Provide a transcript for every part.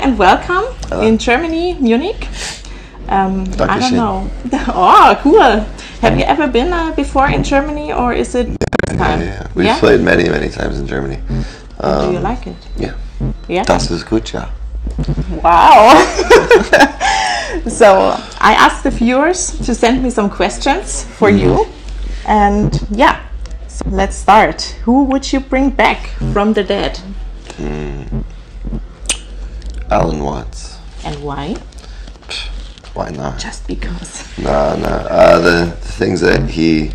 and welcome in Germany, Munich. I don't know. Oh, cool. Have you ever been before in Germany, or is it first time? Yeah. We've played many times in Germany. Do you like it? Yeah. Yeah. Das ist gut, ja. Wow. So I asked the viewers to send me some questions for you, and yeah, so let's start. Who would you bring back from the dead? Alan Watts. And why? Why not? Just because. No. The things that he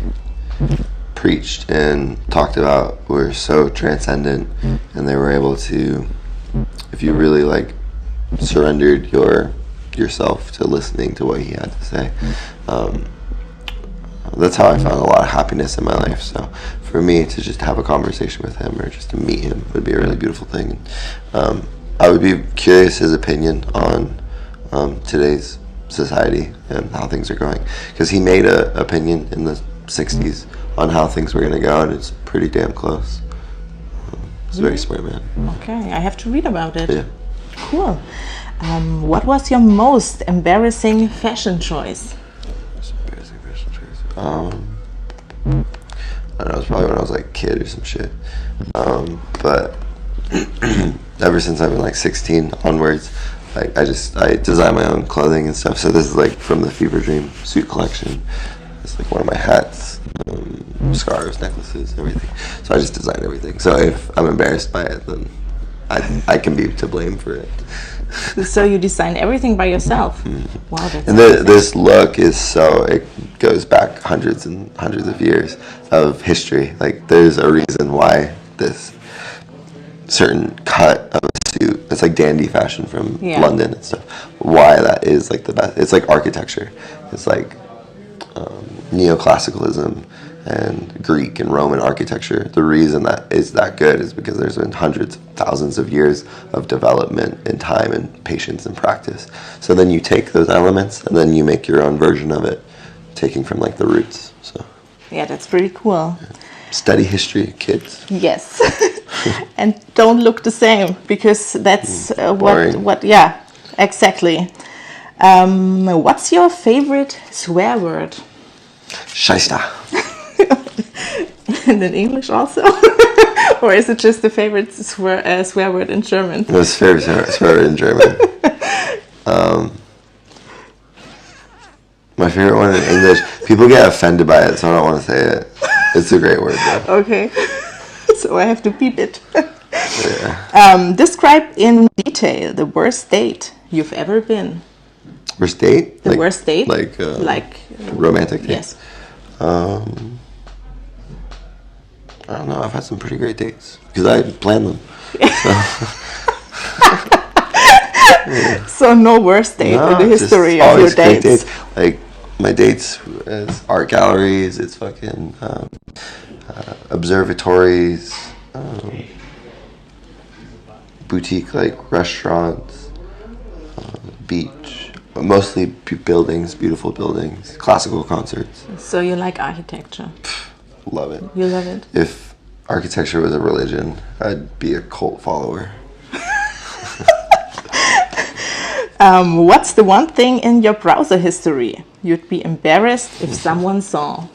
preached and talked about were so transcendent, and they were able to, if you really like surrendered yourself to listening to what he had to say, that's how I found a lot of happiness in my life. So for me to just have a conversation with him or just to meet him would be a really beautiful thing. I would be curious his opinion on today's society and how things are going, because he made an opinion in the 60s on how things were going to go, and it's pretty damn close. He's a very smart man. Okay, I have to read about it. Yeah. Cool. What was your most embarrassing fashion choice? I don't know, it was probably when I was like a kid or some shit. But ever since I've been like 16 onwards, I design my own clothing and stuff. So this is like from the Fever Dream suit collection. It's like one of my hats, scarves, necklaces, everything. So I just design everything. So if I'm embarrassed by it, then I can be to blame for it. So you design everything by yourself? Wow, that's and this look is it goes back hundreds and hundreds of years of history. Like there's a reason why this certain cut of a suit, it's like dandy fashion from London and stuff, why that is like the best. It's like architecture. It's like neoclassicalism and Greek and Roman architecture. The reason that is that good is because there's been hundreds, thousands of years of development and time and patience and practice. So then you take those elements and then you make your own version of it, taking from like the roots. So yeah, that's pretty cool. Study history, kids. Yes. And don't look the same, because that's what yeah, exactly. What's your favorite swear word? Scheiße. And in English also? Or is it just the favorite swear word in German? It's favorite swear word in German. My favorite one in English, people get offended by it, so I don't want to say it. It's a great word, though. Okay. So I have to beep it. Yeah. Describe in detail the worst date you've ever been. Worst date? The worst date? Like romantic date? Yes. I don't know. I've had some pretty great dates because I planned them. So no worst date in the history of your dates. Like my dates is art galleries. It's fucking observatories, boutique like restaurants, beach. Mostly buildings, beautiful buildings, classical concerts. So you like architecture? Love it. You love it? If architecture was a religion, I'd be a cult follower. What's the one thing in your browser history you'd be embarrassed if someone saw?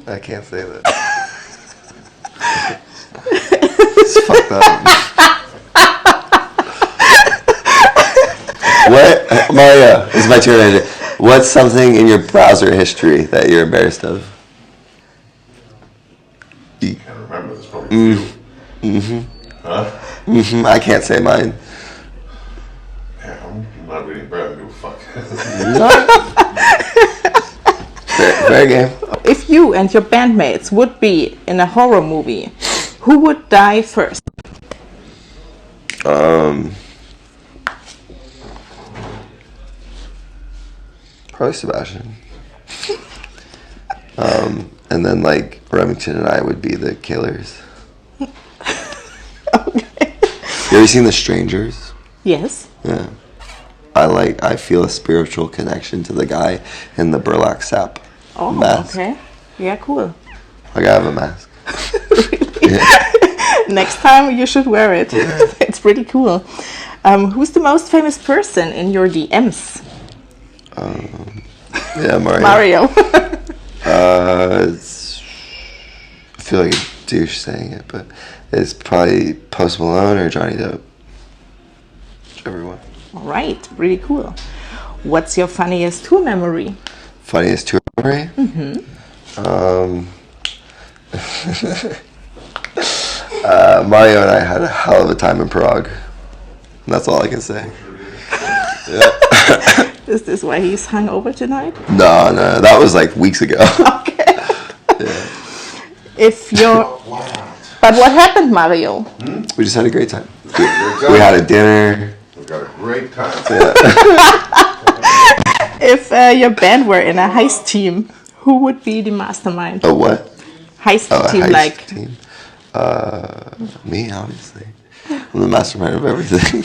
I can't say that. It's fucked up. What, Maria, it's my turn. What's something in your browser history that you're embarrassed of? I can't remember this probably. Huh? I can't say mine. Yeah, I'm not really embarrassed. Give a fuck. Fair game. If you and your bandmates would be in a horror movie, who would die first? Probably Sebastian. And then like Remington and I would be the killers. Okay. You ever seen The Strangers? Yes. Yeah. I feel a spiritual connection to the guy in the burlap sack mask. Okay. Yeah, cool. Like I have a mask. Really? Yeah. Next time you should wear it. Yeah. It's pretty cool. Who's the most famous person in your DMs? Yeah, Mario. Mario. I feel like a douche saying it, but it's probably Post Malone or Johnny Depp. Whichever one. All right, pretty cool. What's your funniest tour memory? Funniest tour memory? Mario and I had a hell of a time in Prague. That's all I can say. Yeah. Is this why he's hungover tonight? No, that was like weeks ago. Okay. Yeah. If you're... But what happened, Mario? We just had a great time. We had a dinner. We got a great time. Yeah. If your band were in a heist team, who would be the mastermind? A what? Heist team, heist like... team. Me, obviously. I'm the mastermind of everything.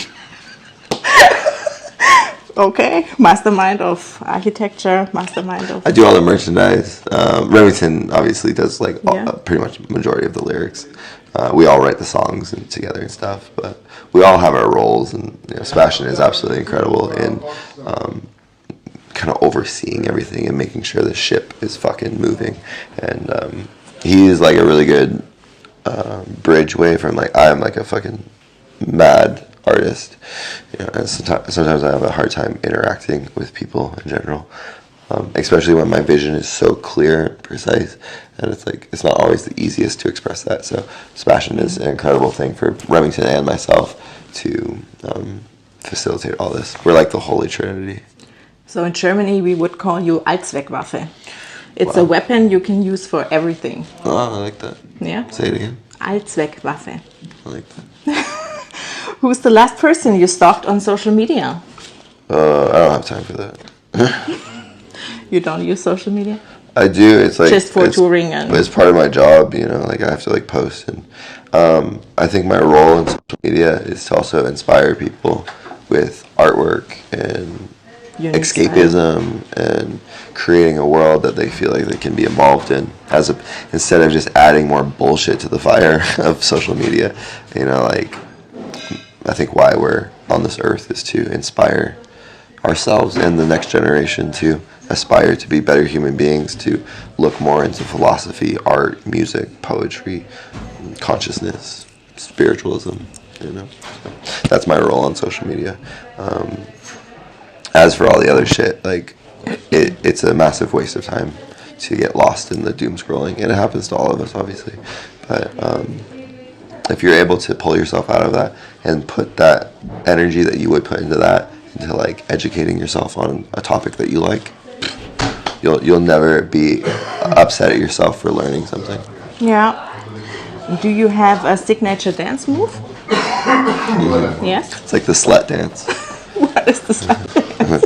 Okay, mastermind of architecture, mastermind of... I do all the merchandise. Remington obviously does like Yeah. pretty much majority of the lyrics. We all write the songs and together and stuff, but we all have our roles. And Sebastian is absolutely incredible in kind of overseeing everything and making sure the ship is fucking moving. And he is like a really good bridge way from like I'm like a fucking mad artist, and sometimes I have a hard time interacting with people in general, especially when my vision is so clear and precise, and it's not always the easiest to express that. So Sebastian is an incredible thing for Remington and myself to facilitate all this. We're like the Holy Trinity. So in Germany we would call you Allzweckwaffe. It's a weapon you can use for everything. Oh, I like that. Yeah? Say it again. Allzweckwaffe. I like that. Who's the last person you stalked on social media? I don't have time for that. You don't use social media? I do. It's like just for touring and... It's part of my job, like I have to like post, and I think my role in social media is to also inspire people with artwork and escapism and creating a world that they feel like they can be involved in, instead of just adding more bullshit to the fire of social media. I think why we're on this earth is to inspire ourselves and the next generation to aspire to be better human beings, to look more into philosophy, art, music, poetry, consciousness, spiritualism. That's my role on social media. As for all the other shit, it's a massive waste of time to get lost in the doom scrolling, and it happens to all of us, obviously. But if you're able to pull yourself out of that and put that energy that you would put into that into educating yourself on a topic that you like, you'll never be upset at yourself for learning something. Yeah. Do you have a signature dance move? Yes. It's like the slut dance. What is the slut dance?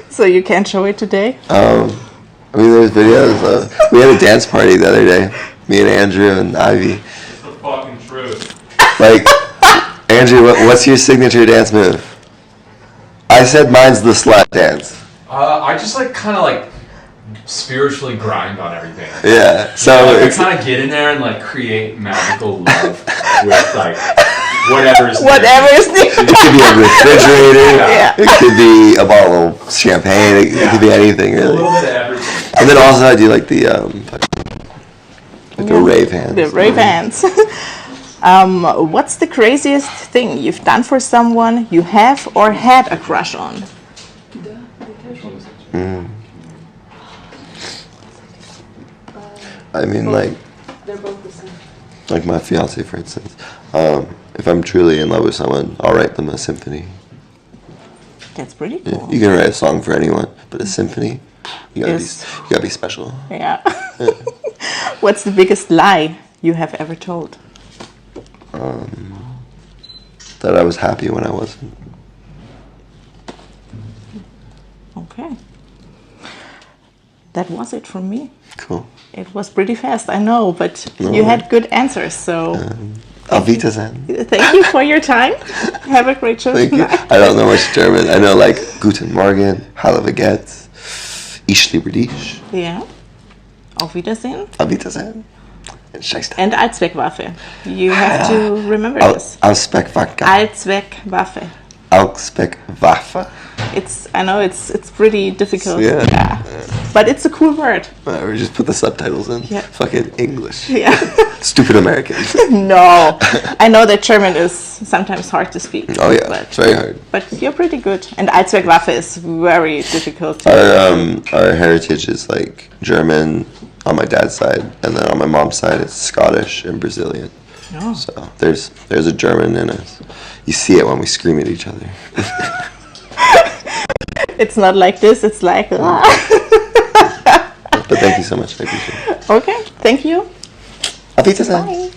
So you can't show it today? There's videos. We had a dance party the other day. Me and Andrew and Ivy. It's the fucking truth. Andrew, what's your signature dance move? I said mine's the slut dance. I just spiritually grind on everything. Yeah. So I kind of get in there and create magical love with whatever is needed. It could be a refrigerator. Yeah. It could be a bottle of champagne. It could be anything really. A little bit of everything. And then also I do the rave hands. The rave hands. What's the craziest thing you've done for someone you have or had a crush on? They're both the same. Like my fiance, for instance. If I'm truly in love with someone, I'll write them a symphony. That's pretty cool. You can write a song for anyone, but a symphony, you gotta be special. Yeah. What's the biggest lie you have ever told? That I was happy when I wasn't. Okay. That was it from me. Cool. It was pretty fast, I know, but you had good answers, so... Auf Wiedersehen. Thank you for your time. Have a great show Thank you. tonight. I don't know much German. I know Guten Morgen, Hallo wie geht's, Ich liebe dich. Yeah. Auf Wiedersehen. Auf Wiedersehen. And Allzweckwaffe. You have to remember this. Allzweckwaffe. Allzweckwaffe. Allzweckwaffe. I know it's pretty difficult. Yeah. But it's a cool word. We just put the subtitles in. Yeah. Fucking English. Yeah. Stupid Americans. No. I know that German is sometimes hard to speak. Oh yeah, it's very hard. But you're pretty good. And Allzweckwaffe is very difficult. Our heritage is like German on my dad's side, and then on my mom's side it's Scottish and Brazilian. Oh. So there's a German in us. You see it when we scream at each other. It's not like this, it's like... But thank you so much, I appreciate it. Okay, thank you. Auf Wiedersehen. Bye.